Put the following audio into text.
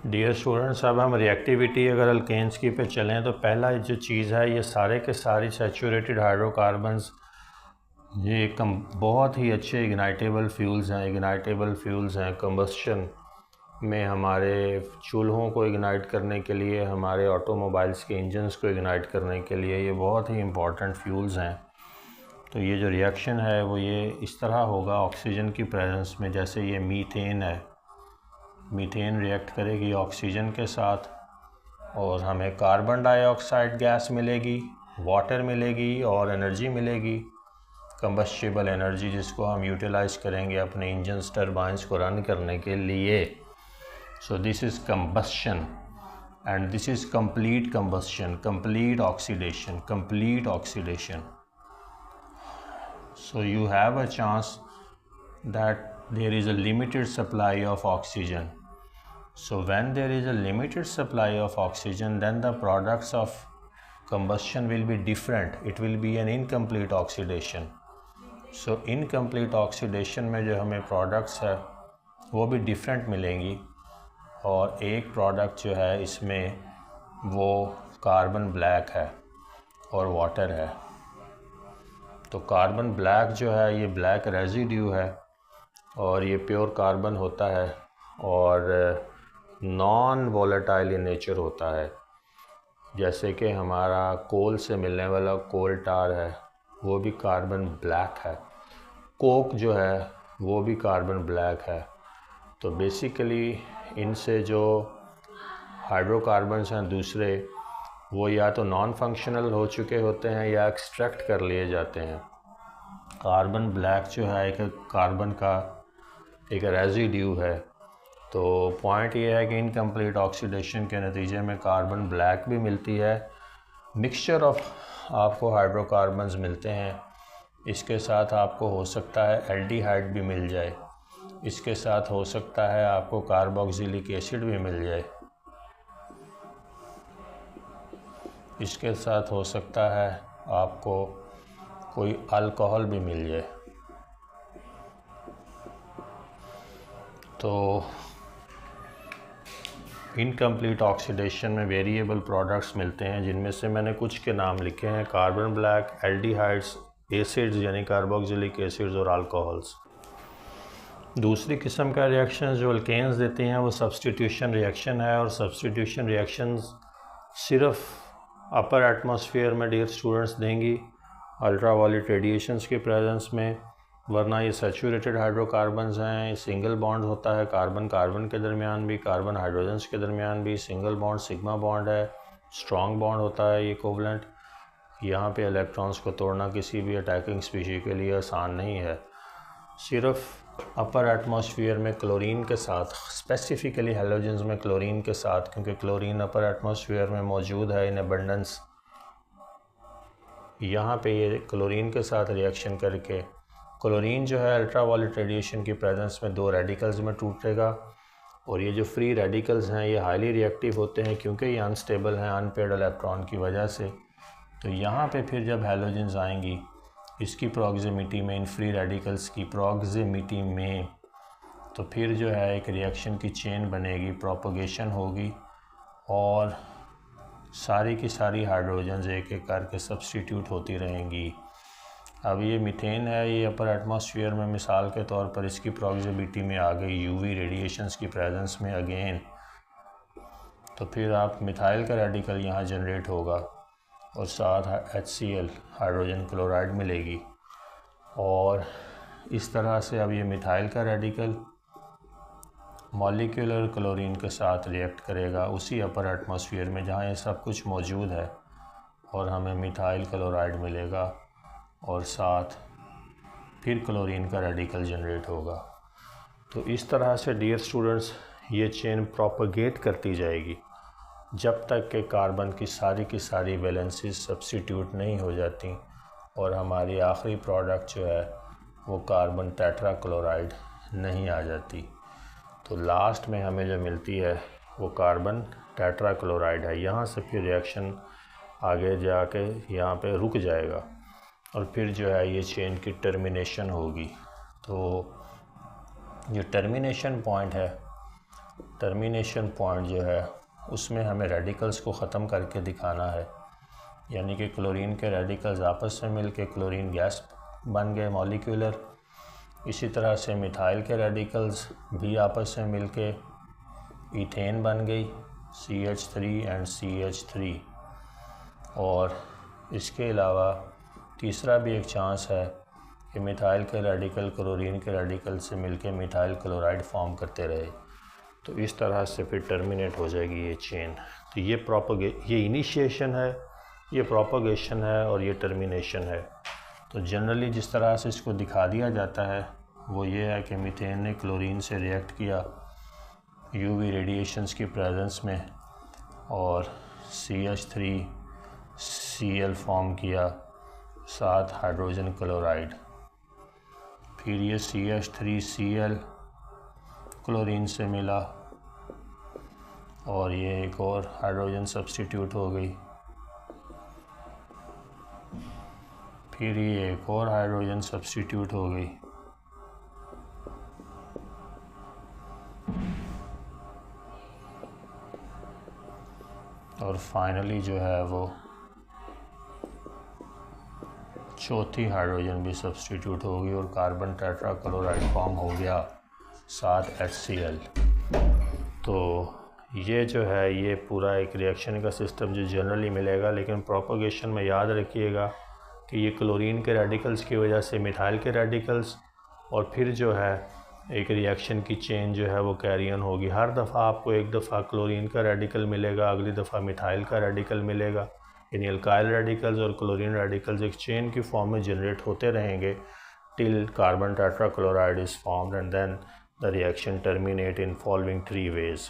Dear students, अब हम reactivity अगर अल्केन्स की पे चलें तो पहला जो चीज़ है, ये सारे के सारी सैचुरेटेड हाइड्रोकार्बन्स ये बहुत ही अच्छे इग्नाइटेबल फ्यूल्स हैं। कंबस्शन में हमारे चूल्हों को इग्नाइट करने के लिए, हमारे ऑटोमोबाइल्स के इंजन्स को इग्नाइट करने के लिए ये बहुत ही इम्पॉर्टेंट फ्यूल्स हैं। तो ये जो रिएक्शन है वो ये इस तरह होगा ऑक्सीजन की प्रेजेंस में। जैसे ये मीथेन है, मीथेन रिएक्ट करेगी ऑक्सीजन के साथ और हमें कार्बन डाइऑक्साइड गैस मिलेगी, वाटर मिलेगी और एनर्जी मिलेगी, कंबस्टिबल एनर्जी, जिसको हम यूटिलाइज करेंगे अपने इंजन्स टरबाइंस को रन करने के लिए। So this is combustion and this is complete combustion, complete oxidation. So you have a chance that there is a limited supply of oxygen. So when there is a limited supply of oxygen, then the products of combustion will be different. It will be an incomplete oxidation. So incomplete oxidation में जो हमें products है वो भी different मिलेंगी, और एक product जो है इसमें वो कार्बन ब्लैक है और वाटर है। तो कार्बन ब्लैक जो है ये ब्लैक रेजिड्यू है और ये प्योर कार्बन होता है और नॉन वोलेटाइल इन नेचर होता है। जैसे कि हमारा कोल से मिलने वाला कोल टार है वो भी कार्बन ब्लैक है, कोक जो है वो भी कार्बन ब्लैक है। तो बेसिकली इनसे जो हाइड्रोकार्बन्स हैं दूसरे, वो या तो नॉन फंक्शनल हो चुके होते हैं या एक्सट्रैक्ट कर लिए जाते हैं। कार्बन ब्लैक जो है एक कार्बन का एक रेजिड्यू है। तो पॉइंट ये है कि इनकम्प्लीट ऑक्सीडेशन के नतीजे में कार्बन ब्लैक भी मिलती है। मिक्सचर ऑफ आपको हाइड्रोकार्बन्स मिलते हैं। इसके साथ आपको हो सकता है एल्डिहाइड भी मिल जाए, इसके साथ हो सकता है आपको कार्बोक्सिलिक एसिड भी मिल जाए, इसके साथ हो सकता है आपको कोई अल्कोहल भी मिल जाए। तो इनकम्प्लीट ऑक्सीडेशन में वेरिएबल प्रोडक्ट्स मिलते हैं, जिनमें से मैंने कुछ के नाम लिखे हैं: कार्बन ब्लैक, एल्डिहाइड्स, एसिड्स यानी कार्बोक्सिलिक एसिड्स और अल्कोहल्स। दूसरी किस्म का रिएक्शन जो अल्केन्स देते हैं वो सब्स्टिट्यूशन रिएक्शन है, और सब्स्टिट्यूशन रिएक्शंस सिर्फ अपर एटमॉस्फेयर में डियर स्टूडेंट्स देंगी अल्ट्रावायलेट रेडिएशंस के प्रेजेंस में, वरना ये सैचुरेटेड हाइड्रोकार्बन्स हैं। सिंगल बॉन्ड होता है कार्बन कार्बन के दरमियान भी, कार्बन हाइड्रोजन्स के दरमियान भी सिंगल बॉन्ड सिग्मा बॉन्ड है। स्ट्रॉन्ग बॉन्ड होता है ये कोवलेंट। यहाँ पे इलेक्ट्रॉन्स को तोड़ना किसी भी अटैकिंग स्पीशी के लिए आसान नहीं है। सिर्फ अपर एटमॉस्फेयर में क्लोरीन के साथ, स्पेसिफिकली हैलोजेंस में क्लोरीन के साथ, क्योंकि क्लोरीन अपर एटमॉस्फेयर में मौजूद है इन अबंडेंस, यहाँ पे ये क्लोरीन के साथ रिएक्शन करके क्लोरीन जो है अल्ट्रावायलेट रेडिएशन की प्रेजेंस में दो रेडिकल्स में टूटेगा, और ये जो फ्री रेडिकल्स हैं ये हाईली रिएक्टिव होते हैं क्योंकि ये अनस्टेबल हैं अनपेयर्ड इलेक्ट्रॉन की वजह से। तो यहाँ पे फिर जब हैलोजेंस आएंगी इसकी प्रॉक्सिमिटी में, इन फ्री रेडिकल्स की प्रॉक्सिमिटी में, तो फिर जो है एक रिएक्शन की चेन बनेगी, प्रोपगेशन होगी और सारी की सारी हाइड्रोजन्स एक एक करके सब्स्टिट्यूट होती रहेंगी। अब ये मीथेन है, ये अपर एटमॉस्फेयर में मिसाल के तौर पर इसकी प्रॉक्सिमिटी में आ गई यूवी रेडिएशंस की प्रेजेंस में अगेन, तो फिर आप मिथाइल का रेडिकल यहाँ जनरेट होगा और साथ HCl हाइड्रोजन क्लोराइड मिलेगी, और इस तरह से अब ये मिथाइल का रेडिकल मॉलिक्यूलर क्लोरीन के साथ रिएक्ट करेगा उसी अपर एटमॉस्फेयर में जहाँ ये सब कुछ मौजूद है, और हमें मिथाइल क्लोराइड मिलेगा और साथ फिर क्लोरीन का रेडिकल जनरेट होगा। तो इस तरह से डियर स्टूडेंट्स ये चेन प्रोपगेट करती जाएगी जब तक कि कार्बन की सारी वैलेंसीज सब्स्टिट्यूट नहीं हो जाती और हमारी आखिरी प्रोडक्ट जो है वो कार्बन टेट्रा क्लोराइड नहीं आ जाती। तो लास्ट में हमें जो मिलती है वो कार्बन टेट्रा क्लोराइड है। यहाँ से फिर रिएक्शन आगे जाके यहाँ पे रुक जाएगा और फिर जो है ये चेन की टर्मिनेशन होगी। तो जो टर्मिनेशन पॉइंट है, टर्मिनेशन पॉइंट जो है उसमें हमें रेडिकल्स को ख़त्म करके दिखाना है, यानी कि क्लोरीन के रेडिकल्स आपस में मिलके क्लोरीन गैस बन गए मॉलिक्यूलर। इसी तरह से मिथाइल के रेडिकल्स भी आपस में मिलके इथेन बन गई CH3 एंड CH3। और इसके अलावा तीसरा भी एक चांस है कि मिथाइल के रेडिकल क्लोरीन के रेडिकल से मिलके मिथाइल क्लोराइड फॉर्म करते रहे, तो इस तरह से फिर टर्मिनेट हो जाएगी ये चेन। तो ये इनिशिएशन है, ये प्रोपगेशन है और ये टर्मिनेशन है। तो जनरली जिस तरह से इसको दिखा दिया जाता है वो ये है कि मीथेन ने क्लोरीन से रिएक्ट किया UV रेडिएशंस की प्रेजेंस में और CH3Cl फॉर्म किया साथ हाइड्रोजन क्लोराइड। फिर ये CH3Cl क्लोरीन से मिला और ये एक और हाइड्रोजन सब्स्टिट्यूट हो गई। फिर ये एक और हाइड्रोजन सब्स्टिट्यूट हो गई। और फाइनली जो है वो चौथी हाइड्रोजन भी सब्स्टिट्यूट हो गई और कार्बन टेट्राक्लोराइड फॉर्म हो गया साथ HCl। तो ये जो है ये पूरा एक रिएक्शन का सिस्टम जो जनरली मिलेगा, लेकिन प्रोपगेशन में याद रखिएगा कि ये क्लोरीन के रेडिकल्स की वजह से मिथाइल के रेडिकल्स और फिर जो है एक रिएक्शन की चेन जो है वो कैरी ऑन होगी। हर दफ़ा आपको एक दफ़ा क्लोरीन का रेडिकल मिलेगा, अगली दफ़ा मिथाइल का रेडिकल मिलेगा, यानी अल्काइल रेडिकल्स और क्लोरीन रेडिकल्स एक चेन की फॉर्म में जनरेट होते रहेंगे till carbon tetrachloride is formed and then the reaction terminate in following 3 ways।